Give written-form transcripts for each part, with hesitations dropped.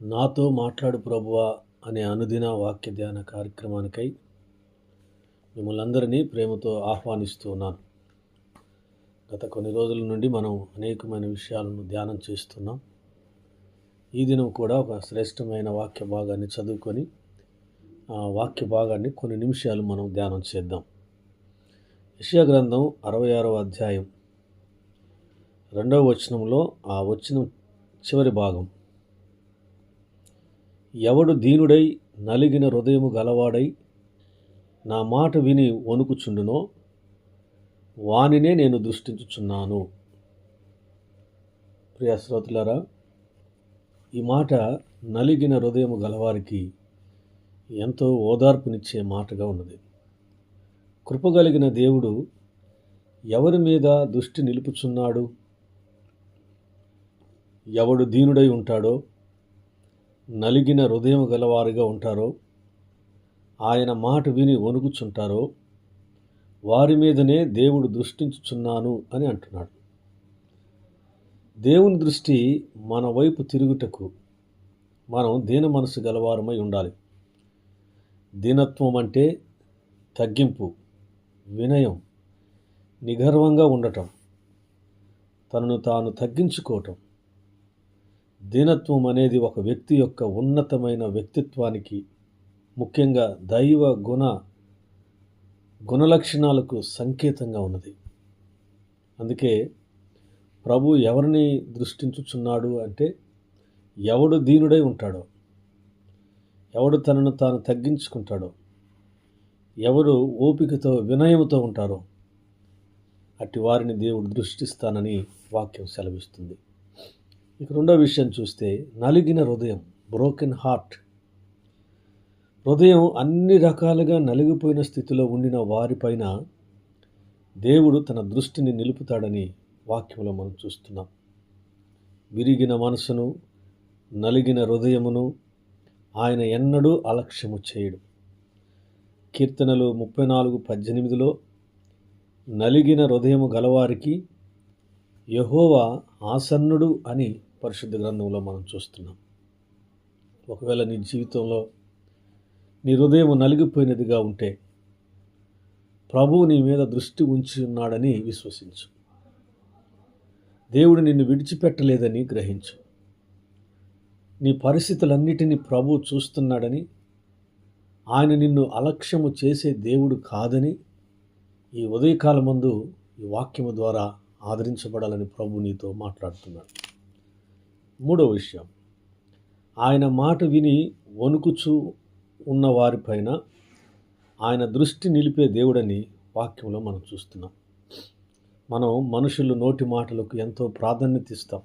నాతో మాట్లాడు ప్రభువా అనే అనుదిన వాక్య ధ్యాన కార్యక్రమానికై మిమ్మల్ని అందరినీ ప్రేమతో ఆహ్వానిస్తూ ఉన్నాను. గత కొన్ని రోజుల నుండి మనం అనేకమైన విషయాలను ధ్యానం చేస్తున్నాం. ఈ దినం కూడా ఒక శ్రేష్టమైన వాక్య భాగాన్ని చదువుకొని ఆ వాక్య భాగాన్ని కొన్ని నిమిషాలు మనం ధ్యానం చేద్దాం. యెషయా గ్రంథం 66వ అధ్యాయం 2వ వచనంలో ఆ వచనం చివరి భాగం, ఎవడు దీనుడై నలిగిన హృదయము గలవాడై నా మాట విని వణుకుచుండునో వానినే నేను దృష్టించుచున్నాను. ప్రియ శ్రోతలారా, ఈ మాట నలిగిన హృదయము గలవారికి ఎంతో ఓదార్పునిచ్చే మాటగా ఉన్నది. కృపగలిగిన దేవుడు ఎవరి మీద దృష్టి నిలుపుచున్నాడు? ఎవడు దీనుడై ఉంటాడో, నలిగిన హృదయం గలవారిగా ఉంటారో, ఆయన మాట విని వణుకుచుంటారో వారి మీదనే దేవుడు దృష్టించుచున్నాను అని అంటున్నాడు. దేవుని దృష్టి మన వైపు తిరుగుటకు మనం దీన మనసు గలవారమై ఉండాలి. దీనత్వం అంటే తగ్గింపు, వినయం, నిగర్వంగా ఉండటం, తనను తాను తగ్గించుకోవటం. దీనత్వం అనేది ఒక వ్యక్తి యొక్క ఉన్నతమైన వ్యక్తిత్వానికి, ముఖ్యంగా దైవ గుణలక్షణాలకు సంకేతంగా ఉన్నది. అందుకే ప్రభు ఎవరిని దృష్టించుచున్నాడు అంటే, ఎవడు దీనుడై ఉంటాడో, ఎవడు తనను తాను తగ్గించుకుంటాడో, ఎవరు ఓపికతో వినయముతో ఉంటారో అట్టి వారిని దేవుడు దృష్టిస్తానని వాక్యం సెలవిస్తుంది. ఇక రెండో విషయం చూస్తే, నలిగిన హృదయం, బ్రోకెన్ హార్ట్. హృదయం అన్ని రకాలుగా నలిగిపోయిన స్థితిలో ఉండిన వారిపైన దేవుడు తన దృష్టిని నిలుపుతాడని వాక్యంలో మనం చూస్తున్నాం. విరిగిన మనసును, నలిగిన హృదయమును ఆయన ఎన్నడూ అలక్ష్యము చేయడు. కీర్తనలు 34:18లో నలిగిన హృదయము గలవారికి యెహోవా ఆసన్నుడు అని పరిశుద్ధ గ్రంథంలో మనం చూస్తున్నాం. ఒకవేళ నీ జీవితంలో నీ హృదయం నలిగిపోయినదిగా ఉంటే ప్రభువు నీ మీద దృష్టి ఉంచి ఉన్నాడని విశ్వసించు. దేవుడు నిన్ను విడిచిపెట్టలేదని గ్రహించు. నీ పరిస్థితులన్నిటినీ ప్రభువు చూస్తున్నాడని, ఆయన నిన్ను అలక్ష్యము చేసే దేవుడు కాదని ఈ ఉదయకాలమందు ఈ వాక్యము ద్వారా ఆదరించబడాలని ప్రభు నీతో మాట్లాడుతున్నాడు. మూడో విషయం, ఆయన మాట విని వణుకుచూ ఉన్న వారిపైన ఆయన దృష్టి నిలిపే దేవుడని వాక్యంలో మనం చూస్తున్నాం. మనం మనుషులు నోటి మాటలకు ఎంతో ప్రాధాన్యత ఇస్తాం.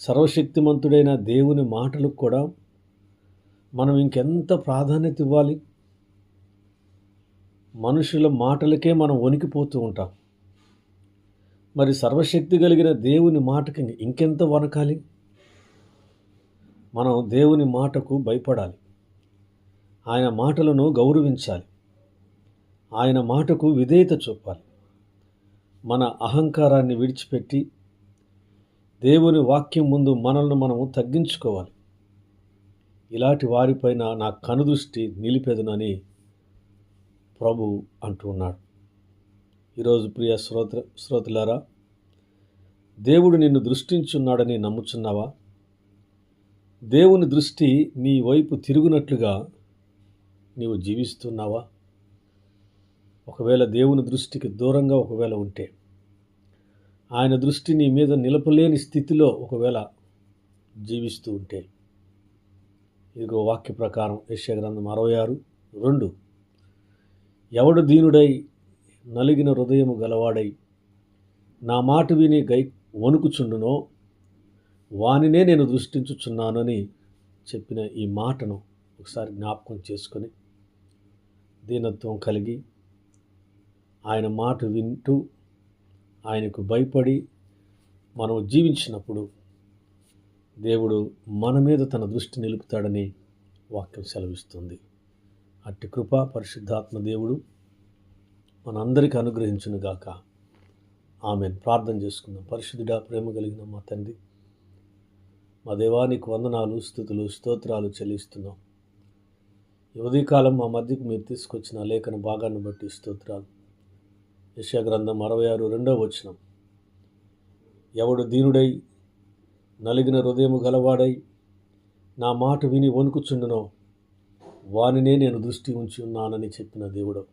సర్వశక్తిమంతుడైన దేవుని మాటలకు కూడా మనం ఇంకెంత ప్రాధాన్యత ఇవ్వాలి? మనుషుల మాటలకే మనం వణికిపోతూ ఉంటాం. మరి సర్వశక్తి కలిగిన దేవుని మాటకి ఇంకెంత వణకాలి? మనం దేవుని మాటకు భయపడాలి. ఆయన మాటలను గౌరవించాలి. ఆయన మాటకు విధేయత చూపాలి. మన అహంకారాన్ని విడిచిపెట్టి దేవుని వాక్యం ముందు మనల్ని మనము తగ్గించుకోవాలి. ఇలాంటి వారిపైన నా కనుదృష్టి నిలిపెదనని ప్రభు అంటూ ఉన్నాడు. ఈరోజు ప్రియ శ్రోతలారా, దేవుడు నిన్ను దృష్టించున్నాడని నమ్ముచున్నావా? దేవుని దృష్టి నీ వైపు తిరుగునట్లుగా నీవు జీవిస్తున్నావా? ఒకవేళ దేవుని దృష్టికి దూరంగా ఒకవేళ ఉంటే, ఆయన దృష్టి నీ మీద నిలపలేని స్థితిలో ఒకవేళ జీవిస్తూ ఉంటే, ఇదిగో వాక్య ప్రకారం యెషయా గ్రంథం 66:2, ఎవడు దీనుడై నలిగిన హృదయము గలవాడై నా మాట విని వణుకుచుండునో వానినే నేను దృష్టించుచున్నానని చెప్పిన ఈ మాటను ఒకసారి జ్ఞాపకం చేసుకొని, దీనత్వం కలిగి ఆయన మాట వింటూ ఆయనకు భయపడి మనం జీవించినప్పుడు దేవుడు మన మీద తన దృష్టి నిలుపుతాడని వాక్యం సెలవిస్తుంది. అట్టి కృప పరిశుద్ధాత్మ దేవుడు మనందరికీ అనుగ్రహించునుగాక. ఆమెన్. ప్రార్థన చేసుకుందాం. పరిశుద్ధుడా, ప్రేమ కలిగిన మా తండ్రి, మా దేవానికి వందనాలు, స్తుతులు, స్తోత్రాలు చెల్లిస్తున్నాం. ఈ ఉదయకాలం మా మధ్యకు మీరు తీసుకొచ్చిన లేఖన భాగాన్ని బట్టి స్తోత్రాలు. యెషయా గ్రంథం 66:2 ఎవడు దీనుడై నలిగిన హృదయము గలవాడై నా మాట విని వణుకుచుండునో వానినే నేను దృష్టి ఉంచి ఉన్నానని చెప్పిన దేవుడు.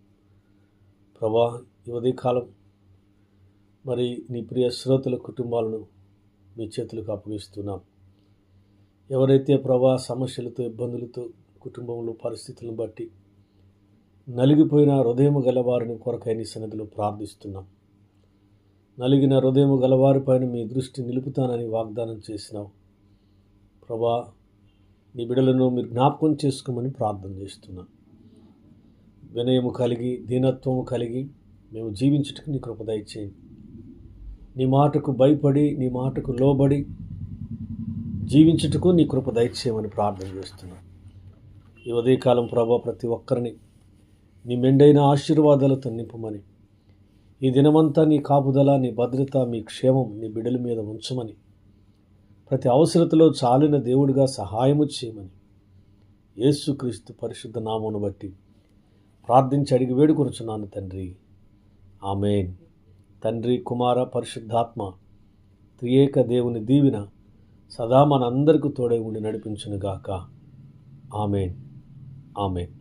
ప్రభా, ఈ ఉదయకాలం మరి నీ ప్రియ శ్రోతల కుటుంబాలను మీ చేతులకు అప్పగిస్తున్నాం. ఎవరైతే ప్రభా సమస్యలతో, ఇబ్బందులతో, కుటుంబంలో పరిస్థితులను బట్టి నలిగిపోయిన హృదయము గలవారిని కొరకై నీ సన్నిధిలో ప్రార్థిస్తున్నాం. నలిగిన హృదయము గలవారిపైన మీ దృష్టి నిలుపుతానని వాగ్దానం చేసినావు. ప్రభా, నీ బిడ్డలను మీరు జ్ఞాపకం చేసుకోమని ప్రార్థన చేస్తున్నాం. వినయము కలిగి, దీనత్వము కలిగి మేము జీవించుటకు నీ కృప దయచేయండి. నీ మాటకు భయపడి, నీ మాటకు లోబడి జీవించుటకు నీ కృప దయచేయమని ప్రార్థన చేస్తున్నాం. ఈ ఉదయకాలం ప్రభా, ప్రతి ఒక్కరిని నీ మెండైన ఆశీర్వాదాలతో నింపమని, ఈ దినమంతా నీ కాపుదల, నీ భద్రత, మీ క్షేమం నీ బిడ్డల మీద ఉంచమని, ప్రతి అవసరతలో చాలిన దేవుడిగా సహాయము చేయమని యేసుక్రీస్తు పరిశుద్ధ నామమును బట్టి ప్రార్థించి అడిగి వేడుకొనుచున్నాను తండ్రి. ఆమేన్. తండ్రి, కుమార, పరిశుద్ధాత్మ త్రియేక దేవుని దీవెన సదా మనందరికీ తోడై ఉండి నడిపించునుగాక. ఆమేన్. ఆమేన్.